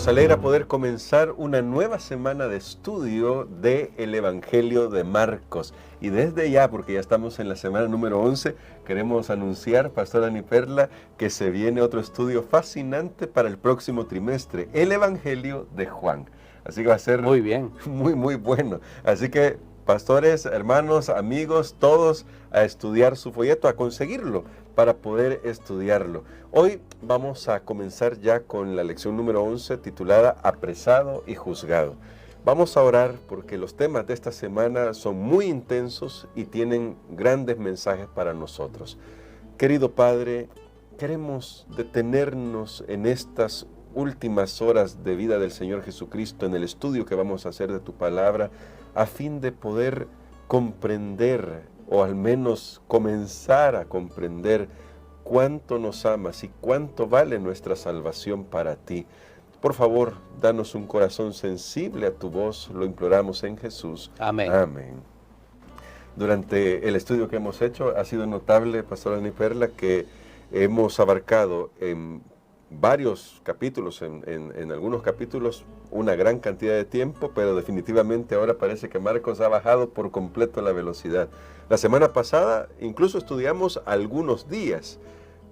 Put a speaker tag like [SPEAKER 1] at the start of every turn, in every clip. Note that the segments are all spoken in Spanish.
[SPEAKER 1] Nos alegra poder comenzar una nueva semana de estudio del Evangelio de Marcos. Y desde ya, porque ya estamos en la semana número 11, queremos anunciar, Pastor Dani Perla, que se viene otro estudio fascinante para el próximo trimestre, el Evangelio de Juan. Así que va a ser
[SPEAKER 2] muy bien,
[SPEAKER 1] muy bueno. Así que, pastores, hermanos, amigos, todos a estudiar su folleto, a conseguirlo para poder estudiarlo. Hoy vamos a comenzar ya con la lección número 11 titulada Apresado y Juzgado. Vamos a orar porque los temas de esta semana son muy intensos y tienen grandes mensajes para nosotros. Querido Padre, queremos detenernos en estas últimas horas de vida del Señor Jesucristo en el estudio que vamos a hacer de tu palabra a fin de poder comprender o al menos comenzar a comprender cuánto nos amas y cuánto vale nuestra salvación para ti. Por favor, danos un corazón sensible a tu voz, lo imploramos en Jesús.
[SPEAKER 2] Amén.
[SPEAKER 1] Amén. Durante el estudio que hemos hecho ha sido notable, Pastor Dani Perla, que hemos abarcado en varios capítulos, en algunos capítulos, una gran cantidad de tiempo, pero definitivamente ahora parece que Marcos ha bajado por completo la velocidad. La semana pasada incluso estudiamos algunos días,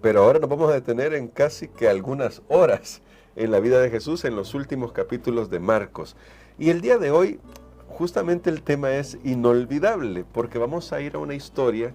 [SPEAKER 1] pero ahora nos vamos a detener en casi que algunas horas en la vida de Jesús en los últimos capítulos de Marcos. Y el día de hoy, justamente el tema es inolvidable, porque vamos a ir a una historia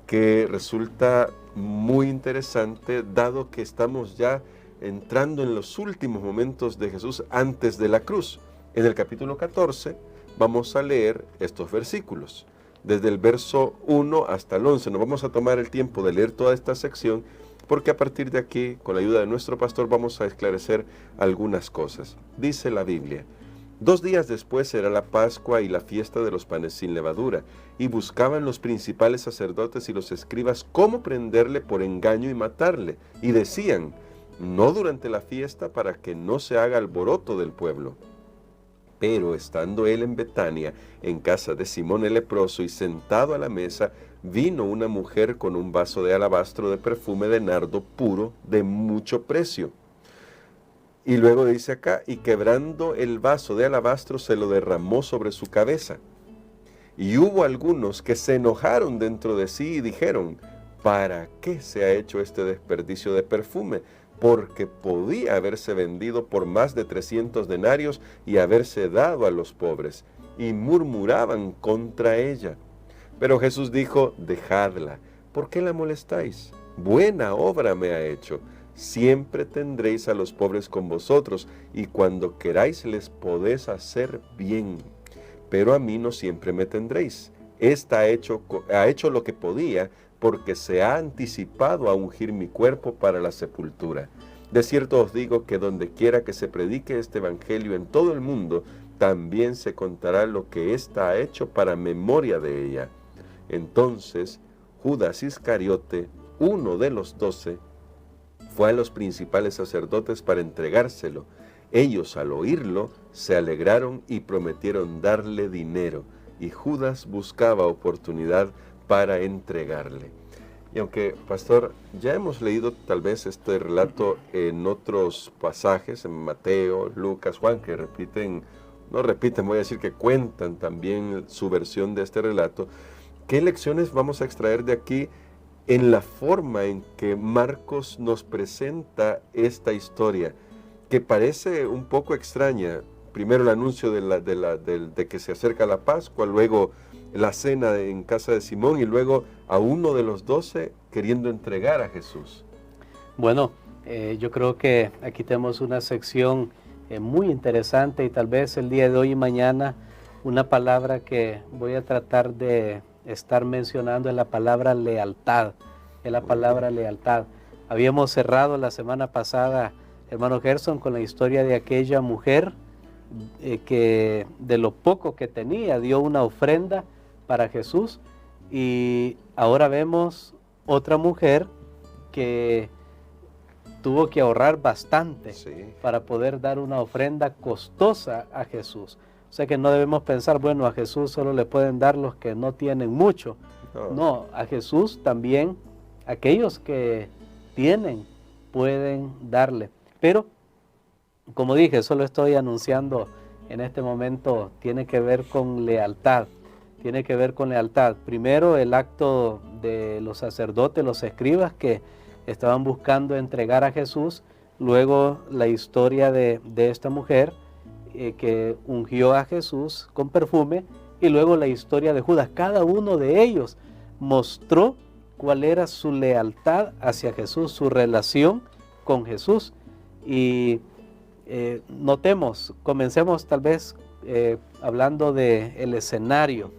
[SPEAKER 1] que resulta muy interesante, dado que estamos ya entrando en los últimos momentos de Jesús antes de la cruz. En el capítulo 14 vamos a leer estos versículos, desde el verso 1 hasta el 11. Nos vamos a tomar el tiempo de leer toda esta sección, porque a partir de aquí, con la ayuda de nuestro pastor, vamos a esclarecer algunas cosas. Dice la Biblia: 2 días después era la Pascua y la fiesta de los panes sin levadura, y buscaban los principales sacerdotes y los escribas cómo prenderle por engaño y matarle, y decían: no durante la fiesta, para que no se haga alboroto del pueblo. Pero estando él en Betania, en casa de Simón el leproso, y sentado a la mesa, vino una mujer con un vaso de alabastro de perfume de nardo puro de mucho precio. Y luego dice acá: y quebrando el vaso de alabastro se lo derramó sobre su cabeza. Y hubo algunos que se enojaron dentro de sí y dijeron: ¿para qué se ha hecho este desperdicio de perfume? Porque podía haberse vendido por más de 300 denarios y haberse dado a los pobres. Y murmuraban contra ella. Pero Jesús dijo: dejadla, ¿por qué la molestáis? Buena obra me ha hecho. Siempre tendréis a los pobres con vosotros, y cuando queráis les podéis hacer bien. Pero a mí no siempre me tendréis. Esta ha hecho lo que podía, porque se ha anticipado a ungir mi cuerpo para la sepultura. De cierto os digo que donde quiera que se predique este evangelio en todo el mundo, también se contará lo que ésta ha hecho para memoria de ella. Entonces Judas Iscariote, uno de los 12, fue a los principales sacerdotes para entregárselo. Ellos, al oírlo, se alegraron y prometieron darle dinero, y Judas buscaba oportunidad para entregarle. Y aunque, pastor, ya hemos leído tal vez este relato en otros pasajes, en Mateo, Lucas, Juan, que voy a decir que cuentan también su versión de este relato, ¿qué lecciones vamos a extraer de aquí en la forma en que Marcos nos presenta esta historia, que parece un poco extraña? Primero el anuncio de que se acerca la Pascua, luego la cena en casa de Simón, y luego a uno de los 12 queriendo entregar a Jesús.
[SPEAKER 2] Bueno, yo creo que aquí tenemos una sección muy interesante, y tal vez el día de hoy y mañana una palabra que voy a tratar de estar mencionando es la palabra lealtad. Es la palabra lealtad. Habíamos cerrado la semana pasada, hermano Gerson, con la historia de aquella mujer que de lo poco que tenía dio una ofrenda para Jesús, y ahora vemos otra mujer que tuvo que ahorrar bastante para poder dar una ofrenda costosa a Jesús. O sea que no debemos pensar, bueno, a Jesús solo le pueden dar los que no tienen mucho. No, a Jesús también aquellos que tienen pueden darle. Pero como dije, solo estoy anunciando en este momento, tiene que ver con lealtad. Tiene que ver con lealtad. Primero, el acto de los sacerdotes, los escribas que estaban buscando entregar a Jesús. Luego, la historia de esta mujer que ungió a Jesús con perfume. Y luego la historia de Judas. Cada uno de ellos mostró cuál era su lealtad hacia Jesús, su relación con Jesús. Y notemos, comencemos tal vez hablando del escenario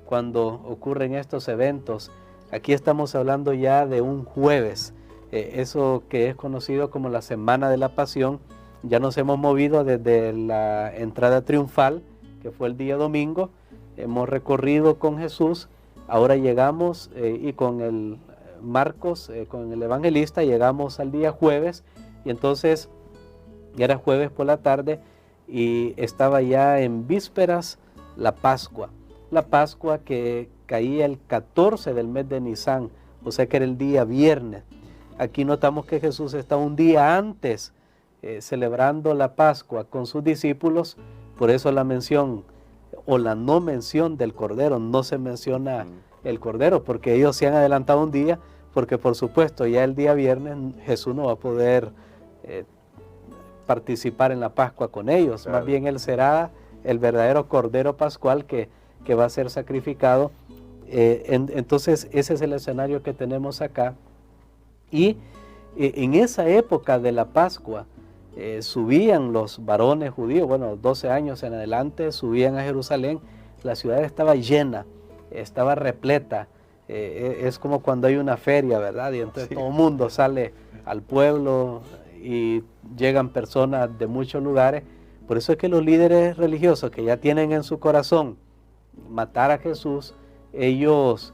[SPEAKER 2] cuando ocurren estos eventos. Aquí estamos hablando ya de un jueves, eso que es conocido como la Semana de la Pasión. Ya nos hemos movido desde la entrada triunfal, que fue el día domingo, hemos recorrido con Jesús, ahora llegamos y con el Marcos, con el evangelista, llegamos al día jueves, y entonces ya era jueves por la tarde y estaba ya en vísperas la Pascua. La Pascua que caía el 14 del mes de Nisan, o sea que era el día viernes. Aquí notamos que Jesús está un día antes celebrando la Pascua con sus discípulos, por eso la mención o la no mención del Cordero, no se menciona el Cordero, porque ellos se han adelantado un día, porque por supuesto ya el día viernes Jesús no va a poder participar en la Pascua con ellos, claro. Más bien Él será el verdadero Cordero Pascual que va a ser sacrificado. Entonces ese es el escenario que tenemos acá. Y en esa época de la Pascua subían los varones judíos, bueno, 12 años en adelante, subían a Jerusalén. La ciudad estaba llena, estaba repleta. Es como cuando hay una feria, ¿verdad? Y entonces sí, todo el mundo sale al pueblo y llegan personas de muchos lugares. Por eso es que los líderes religiosos que ya tienen en su corazón matar a Jesús, ellos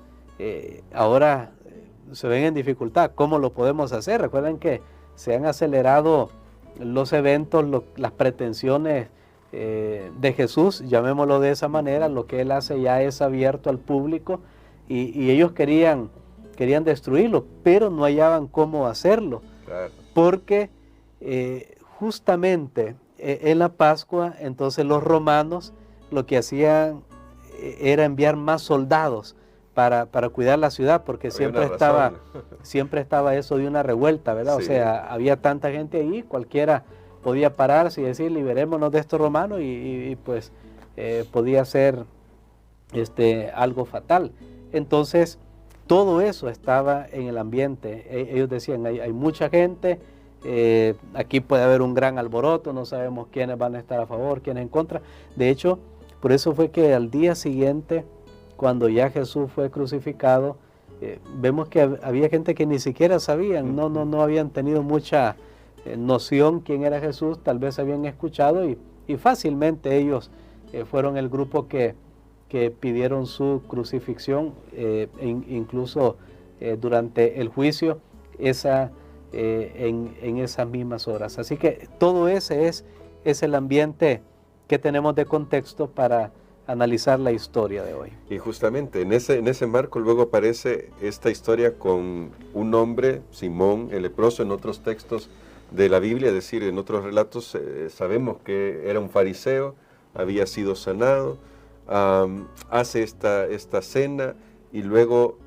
[SPEAKER 2] ahora se ven en dificultad. ¿Cómo lo podemos hacer? Recuerden que se han acelerado los eventos, las pretensiones de Jesús, llamémoslo de esa manera. Lo que Él hace ya es abierto al público y ellos querían destruirlo, pero no hallaban cómo hacerlo. Claro. Porque justamente en la Pascua, entonces los romanos lo que hacían era enviar más soldados para cuidar la ciudad, porque siempre estaba eso de una revuelta, ¿verdad? Sí. O sea, había tanta gente ahí, cualquiera podía pararse y decir, liberémonos de estos romanos, y pues podía ser algo fatal. Entonces, todo eso estaba en el ambiente. Ellos decían, hay mucha gente, aquí puede haber un gran alboroto, no sabemos quiénes van a estar a favor, quiénes en contra. De hecho, por eso fue que al día siguiente, cuando ya Jesús fue crucificado, vemos que había gente que ni siquiera sabían, no habían tenido mucha noción quién era Jesús, tal vez habían escuchado y fácilmente ellos fueron el grupo que pidieron su crucifixión, incluso durante el juicio, en esas mismas horas. Así que todo ese es el ambiente que tenemos de contexto para analizar la historia de hoy.
[SPEAKER 1] Y justamente en ese marco luego aparece esta historia con un hombre, Simón el leproso. En otros textos de la Biblia, es decir, en otros relatos, sabemos que era un fariseo, había sido sanado, hace esta cena y luego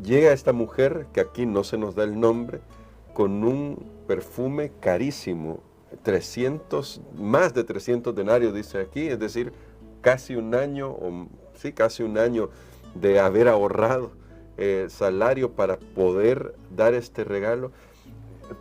[SPEAKER 1] llega esta mujer, que aquí no se nos da el nombre, con un perfume carísimo, más de 300 denarios dice aquí, es decir, casi un año de haber ahorrado salario para poder dar este regalo.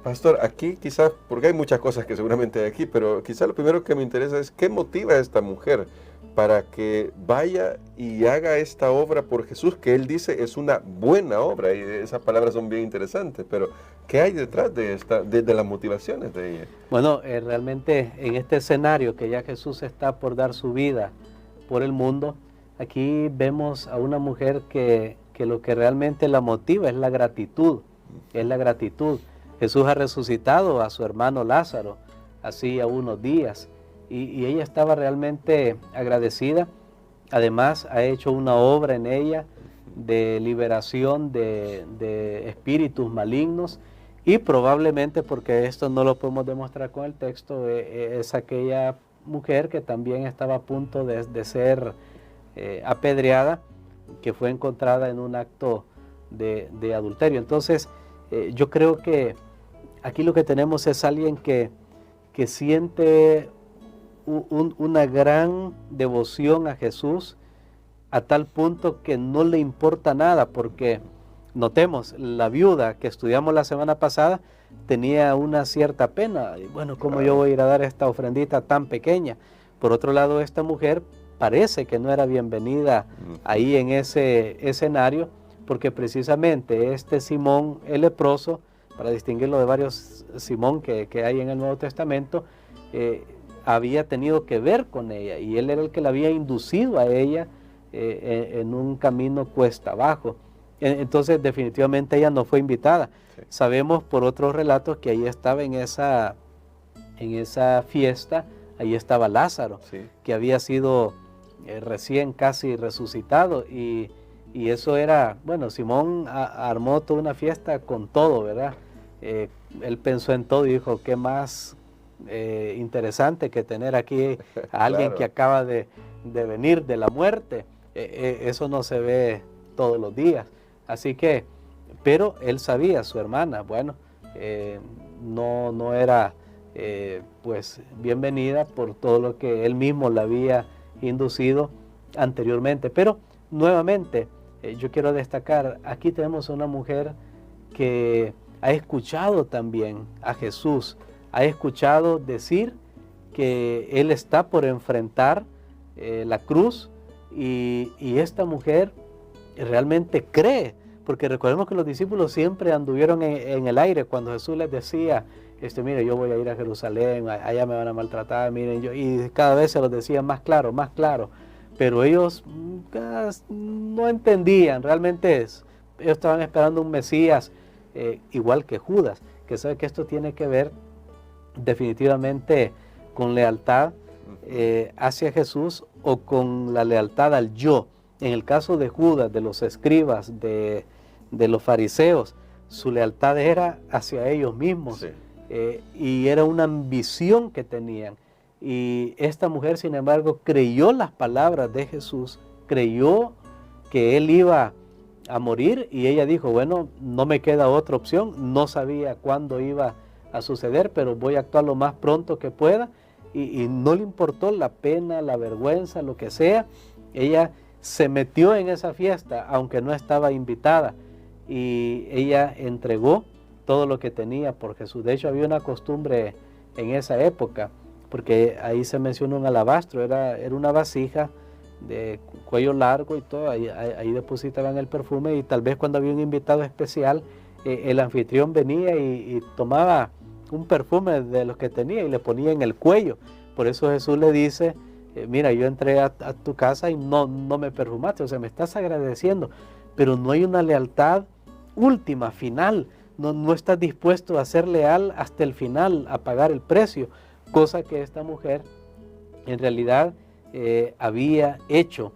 [SPEAKER 1] Pastor, aquí quizás, porque hay muchas cosas que seguramente hay aquí, pero quizás lo primero que me interesa es qué motiva a esta mujer para que vaya y haga esta obra por Jesús, que Él dice es una buena obra, y esas palabras son bien interesantes, pero ¿qué hay detrás de las motivaciones de ella?
[SPEAKER 2] Bueno, realmente en este escenario que ya Jesús está por dar su vida por el mundo, aquí vemos a una mujer que lo que realmente la motiva es la gratitud, Jesús ha resucitado a su hermano Lázaro hacía unos días, y ella estaba realmente agradecida. Además ha hecho una obra en ella de liberación de espíritus malignos, Y probablemente, porque esto no lo podemos demostrar con el texto, es aquella mujer que también estaba a punto de ser apedreada, que fue encontrada en un acto de adulterio. Entonces, yo creo que aquí lo que tenemos es alguien que siente una gran devoción a Jesús, a tal punto que no le importa nada, porque notemos, la viuda que estudiamos la semana pasada tenía una cierta pena. Y bueno, ¿cómo yo voy a ir a dar esta ofrendita tan pequeña? Por otro lado, esta mujer parece que no era bienvenida ahí en ese escenario, porque precisamente este Simón el leproso, para distinguirlo de varios Simón que hay en el Nuevo Testamento, había tenido que ver con ella, y él era el que la había inducido a ella en un camino cuesta abajo. Entonces definitivamente ella no fue invitada. Sí. Sabemos por otros relatos que ahí estaba en esa fiesta, ahí estaba Lázaro, sí, que había sido recién casi resucitado, y eso era, bueno, Simón armó toda una fiesta con todo, ¿verdad? Él pensó en todo y dijo, qué más interesante que tener aquí a alguien claro, que acaba de venir de la muerte. Eso no se ve todos los días. Así que, pero él sabía, su hermana, bueno, no era pues bienvenida por todo lo que él mismo la había inducido anteriormente. Pero nuevamente, yo quiero destacar, aquí tenemos a una mujer que ha escuchado también a Jesús, ha escuchado decir que Él está por enfrentar la cruz, y esta mujer realmente cree, porque recordemos que los discípulos siempre anduvieron en el aire cuando Jesús les decía, mire, yo voy a ir a Jerusalén, allá me van a maltratar, miren, y cada vez se los decía más claro, pero ellos no entendían, realmente ellos estaban esperando un Mesías igual que Judas, que sabe que esto tiene que ver definitivamente con lealtad hacia Jesús o con la lealtad al yo. En el caso de Judas, de los escribas, de los fariseos, su lealtad era hacia ellos mismos, sí, y era una ambición que tenían. Y esta mujer, sin embargo, creyó las palabras de Jesús, creyó que Él iba a morir, y ella dijo, bueno, no me queda otra opción, no sabía cuándo iba a suceder, pero voy a actuar lo más pronto que pueda, y no le importó la pena, la vergüenza, lo que sea. Ella se metió en esa fiesta, aunque no estaba invitada, y ella entregó todo lo que tenía por Jesús. De hecho, había una costumbre en esa época, porque ahí se menciona un alabastro, era una vasija de cuello largo y todo, ahí depositaban el perfume, y tal vez cuando había un invitado especial, el anfitrión venía y tomaba un perfume de los que tenía y le ponía en el cuello. Por eso Jesús le dice, mira, yo entré a tu casa y no me perfumaste, o sea, me estás agradeciendo, pero no hay una lealtad última, final, no estás dispuesto a ser leal hasta el final, a pagar el precio, cosa que esta mujer en realidad había hecho,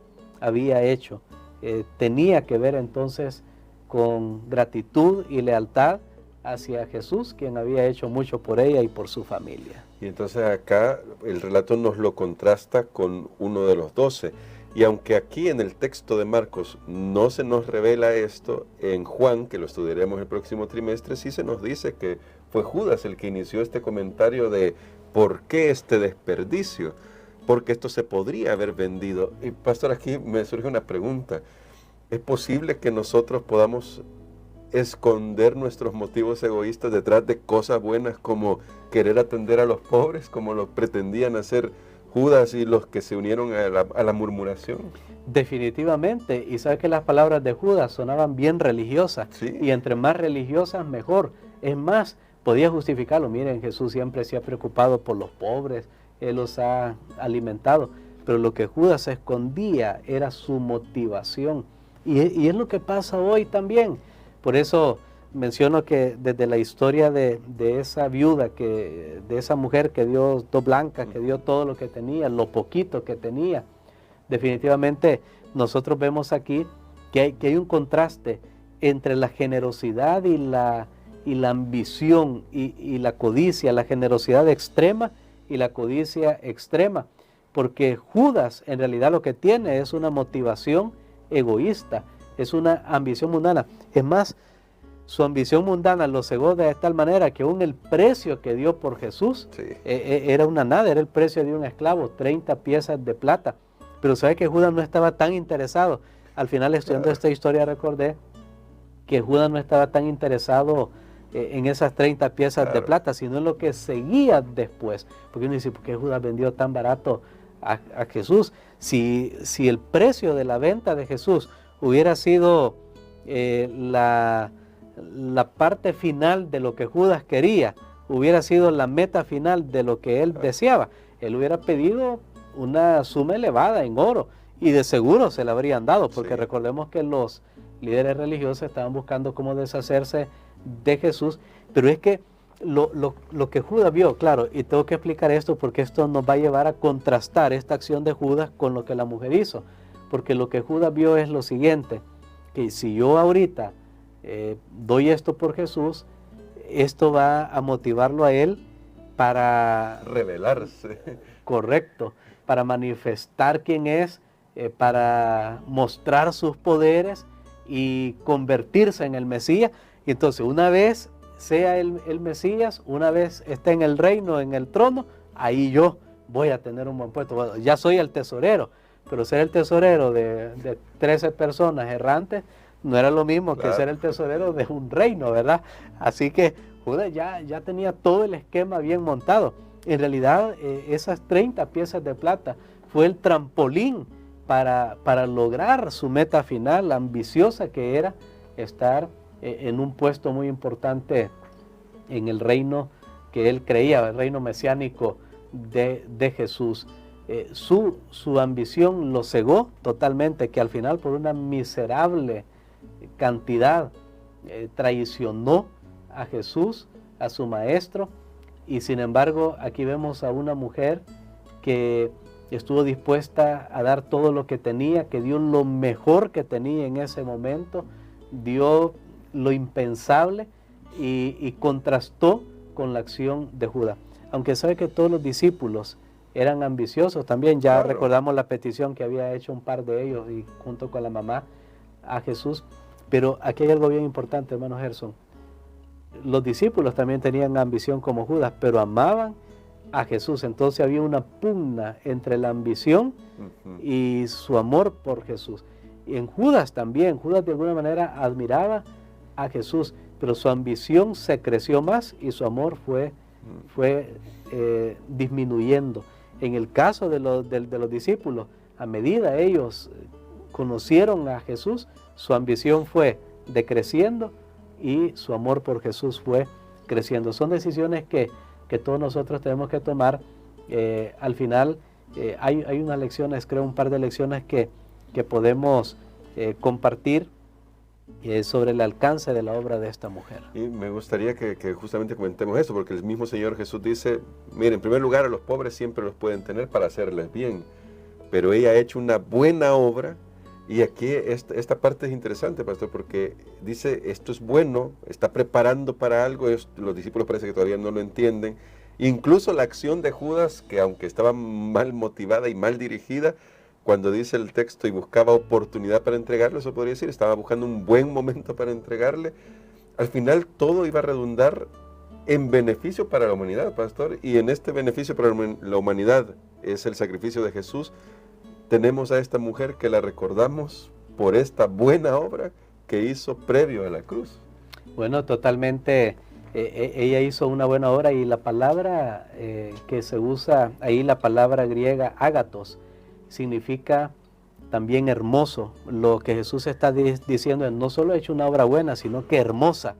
[SPEAKER 2] tenía que ver entonces con gratitud y lealtad hacia Jesús, quien había hecho mucho por ella y por su familia.
[SPEAKER 1] Y entonces acá el relato nos lo contrasta con uno de los 12. Y aunque aquí en el texto de Marcos no se nos revela esto, en Juan, que lo estudiaremos el próximo trimestre, sí se nos dice que fue Judas el que inició este comentario de ¿por qué este desperdicio? Porque esto se podría haber vendido. Y pastor, aquí me surge una pregunta. ¿Es posible que nosotros podamos esconder nuestros motivos egoístas detrás de cosas buenas como querer atender a los pobres, como lo pretendían hacer Judas y los que se unieron a la murmuración?
[SPEAKER 2] Definitivamente, y sabes que las palabras de Judas sonaban bien religiosas, ¿sí? Y entre más religiosas mejor. Es más, podía justificarlo, miren, Jesús siempre se ha preocupado por los pobres, Él los ha alimentado, pero lo que Judas escondía era su motivación, y es lo que pasa hoy también. Por eso menciono que desde la historia de esa viuda, de esa mujer que dio 2 blancas, que dio todo lo que tenía, lo poquito que tenía, definitivamente nosotros vemos aquí que hay un contraste entre la generosidad y y la ambición y la codicia, la generosidad extrema y la codicia extrema, porque Judas en realidad lo que tiene es una motivación egoísta, es una ambición mundana. Es más, su ambición mundana lo cegó de tal manera que aún el precio que dio por Jesús era una nada, era el precio de un esclavo, 30 piezas de plata. Pero sabe que Judas no estaba tan interesado. Al final, estudiando esta historia, recordé que Judas no estaba tan interesado en esas 30 piezas de plata, sino en lo que seguía después. Porque uno dice, ¿por qué Judas vendió tan barato a Jesús? Si el precio de la venta de Jesús hubiera sido la parte final de lo que Judas quería, hubiera sido la meta final de lo que él deseaba, él hubiera pedido una suma elevada en oro y de seguro se la habrían dado, porque recordemos que los líderes religiosos estaban buscando cómo deshacerse de Jesús, pero es que lo que Judas vio, claro, y tengo que explicar esto porque esto nos va a llevar a contrastar esta acción de Judas con lo que la mujer hizo, porque lo que Judas vio es lo siguiente, que si yo ahorita doy esto por Jesús, esto va a motivarlo a él para
[SPEAKER 1] revelarse.
[SPEAKER 2] Correcto, para manifestar quién es, para mostrar sus poderes y convertirse en el Mesías. Y entonces una vez sea el Mesías, una vez esté en el reino, en el trono, ahí yo voy a tener un buen puesto. Bueno, ya soy el tesorero, pero ser el tesorero de 13 personas errantes no era lo mismo que ser el tesorero de un reino, ¿verdad? Así que Judas ya tenía todo el esquema bien montado. En realidad, esas 30 piezas de plata fue el trampolín para lograr su meta final, ambiciosa que era estar en un puesto muy importante en el reino que él creía, el reino mesiánico de Jesús. Su ambición lo cegó totalmente, que al final por una miserable cantidad traicionó a Jesús, a su maestro, y sin embargo aquí vemos a una mujer que estuvo dispuesta a dar todo lo que tenía, que dio lo mejor que tenía en ese momento, dio lo impensable y contrastó con la acción de Judas. Aunque sabe que todos los discípulos eran ambiciosos también, ya recordamos la petición que había hecho un par de ellos y junto con la mamá a Jesús, pero aquí hay algo bien importante, hermano Gerson. Los discípulos también tenían ambición como Judas, pero amaban a Jesús. Entonces había una pugna entre la ambición y su amor por Jesús. Y en Judas también, Judas de alguna manera admiraba a Jesús, pero su ambición se creció más y su amor fue disminuyendo. En el caso de los discípulos, a medida ellos conocieron a Jesús, su ambición fue decreciendo y su amor por Jesús fue creciendo. Son decisiones que todos nosotros tenemos que tomar. Al final hay unas lecciones, creo un par de lecciones que podemos compartir sobre el alcance de la obra de esta mujer.
[SPEAKER 1] Y me gustaría que justamente comentemos eso, porque el mismo Señor Jesús dice, miren, en primer lugar a los pobres siempre los pueden tener para hacerles bien, pero ella ha hecho una buena obra. Y aquí esta parte es interesante, pastor, porque dice, esto es bueno, está preparando para algo, los discípulos parece que todavía no lo entienden. Incluso la acción de Judas, que aunque estaba mal motivada y mal dirigida, cuando dice el texto y buscaba oportunidad para entregarle, eso podría decir, estaba buscando un buen momento para entregarle, al final todo iba a redundar en beneficio para la humanidad, pastor, y en este beneficio para la humanidad es el sacrificio de Jesús. Tenemos a esta mujer que la recordamos por esta buena obra que hizo previo a la cruz.
[SPEAKER 2] Bueno, totalmente, ella hizo una buena obra y la palabra que se usa ahí, la palabra griega ágatos, significa también hermoso. Lo que Jesús está diciendo es no solo ha hecho una obra buena, sino que hermosa,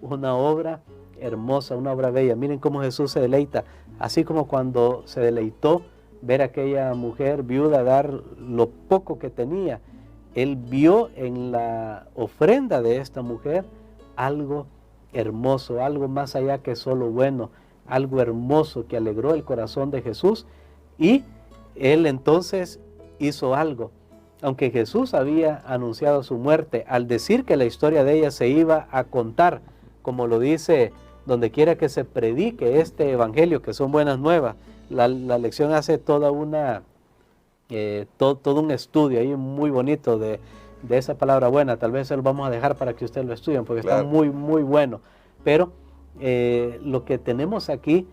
[SPEAKER 2] una obra hermosa, una obra bella. Miren cómo Jesús se deleita, así como cuando se deleitó ver a aquella mujer viuda dar lo poco que tenía. Él vio en la ofrenda de esta mujer algo hermoso, algo más allá que solo bueno, algo hermoso que alegró el corazón de Jesús, y él entonces hizo algo. Aunque Jesús había anunciado su muerte, al decir que la historia de ella se iba a contar como lo dice, donde quiera que se predique este evangelio, que son buenas nuevas. La lección hace toda una, todo un estudio ahí muy bonito de esa palabra buena. Tal vez se lo vamos a dejar para que ustedes lo estudien, porque
[SPEAKER 1] Claro.
[SPEAKER 2] está muy, muy bueno. Pero lo que tenemos aquí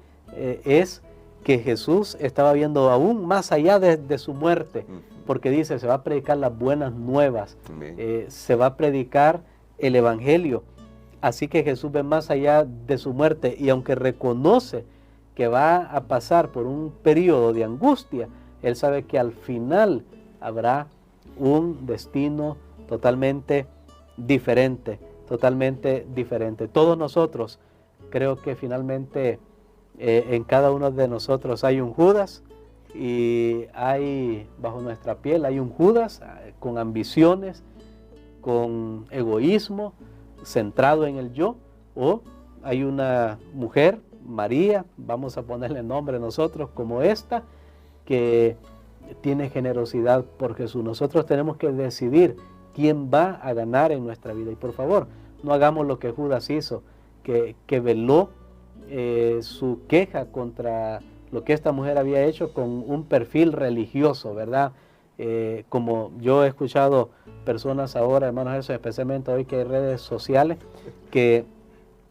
[SPEAKER 2] es que Jesús estaba viendo aún más allá de su muerte, porque dice, se va a predicar las buenas nuevas, se va a predicar el evangelio. Así que Jesús ve más allá de su muerte, y aunque reconoce que va a pasar por un periodo de angustia, Él sabe que al final habrá un destino totalmente diferente, totalmente diferente. Todos nosotros, creo que finalmente en cada uno de nosotros hay un Judas, y hay bajo nuestra piel hay un Judas con ambiciones, con egoísmo, centrado en el yo, o hay una mujer, María, vamos a ponerle nombre nosotros, como esta, que tiene generosidad por Jesús. Nosotros tenemos que decidir quién va a ganar en nuestra vida. Y por favor, no hagamos lo que Judas hizo, que veló su queja contra lo que esta mujer había hecho con un perfil religioso, ¿verdad? Como yo he escuchado personas ahora, hermanos, eso, especialmente hoy que hay redes sociales, que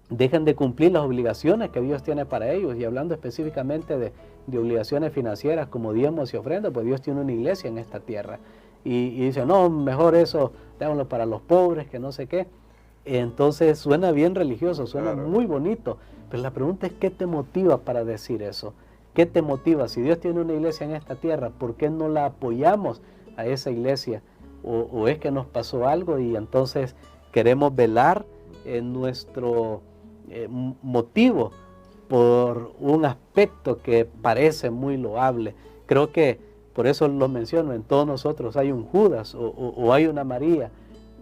[SPEAKER 2] dejan de cumplir las obligaciones que Dios tiene para ellos. Y hablando específicamente de obligaciones financieras como diezmos y ofrendas, pues Dios tiene una iglesia en esta tierra. Y dice, no, mejor eso, démoslo para los pobres, que no sé qué. Entonces suena bien religioso, suena muy bonito, pero la pregunta es, ¿qué te motiva para decir eso? ¿Qué te motiva? Si Dios tiene una iglesia en esta tierra, ¿por qué no la apoyamos a esa iglesia? ¿O es que nos pasó algo y entonces queremos velar en nuestro motivo por un aspecto que parece muy loable? Creo que por eso lo menciono, en todos nosotros hay un Judas o hay una María.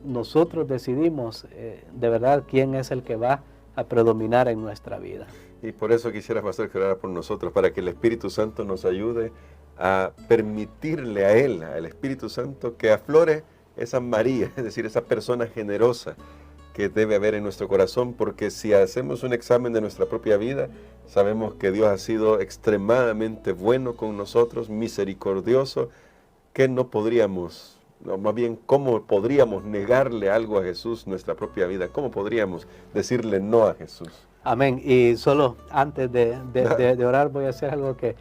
[SPEAKER 2] Nosotros decidimos de verdad quién es el que va a predominar en nuestra vida.
[SPEAKER 1] Y por eso quisiera, pastor, que orara por nosotros, para que el Espíritu Santo nos ayude a permitirle a Él, al Espíritu Santo, que aflore esa María, es decir, esa persona generosa que debe haber en nuestro corazón, porque si hacemos un examen de nuestra propia vida, sabemos que Dios ha sido extremadamente bueno con nosotros, misericordioso, que no podríamos, no, más bien, ¿cómo podríamos negarle algo a Jesús nuestra propia vida? ¿Cómo podríamos decirle no a Jesús?
[SPEAKER 2] Amén. Y solo antes de orar voy a hacer algo que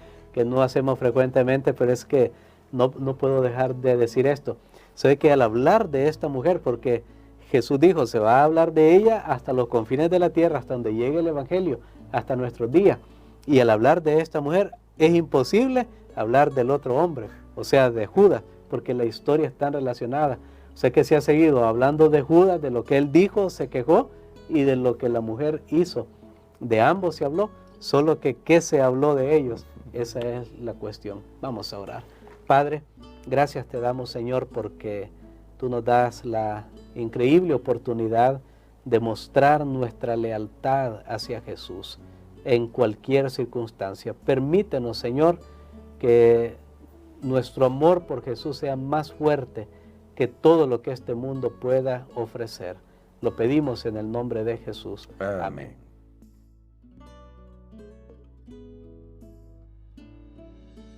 [SPEAKER 2] no hacemos frecuentemente, pero es que no puedo dejar de decir esto. Sé que al hablar de esta mujer, porque Jesús dijo, se va a hablar de ella hasta los confines de la tierra, hasta donde llegue el Evangelio, hasta nuestros días. Y al hablar de esta mujer, es imposible hablar del otro hombre, o sea, de Judas, porque la historia está relacionada. Sé que se ha seguido hablando de Judas, de lo que él dijo, se quejó, y de lo que la mujer hizo. De ambos se habló, solo que ¿qué se habló de ellos? Esa es la cuestión. Vamos a orar. Padre, gracias te damos, Señor, porque tú nos das la increíble oportunidad de mostrar nuestra lealtad hacia Jesús en cualquier circunstancia. Permítenos, Señor, que nuestro amor por Jesús sea más fuerte que todo lo que este mundo pueda ofrecer. Lo pedimos en el nombre de Jesús.
[SPEAKER 1] Amén.
[SPEAKER 2] Amén.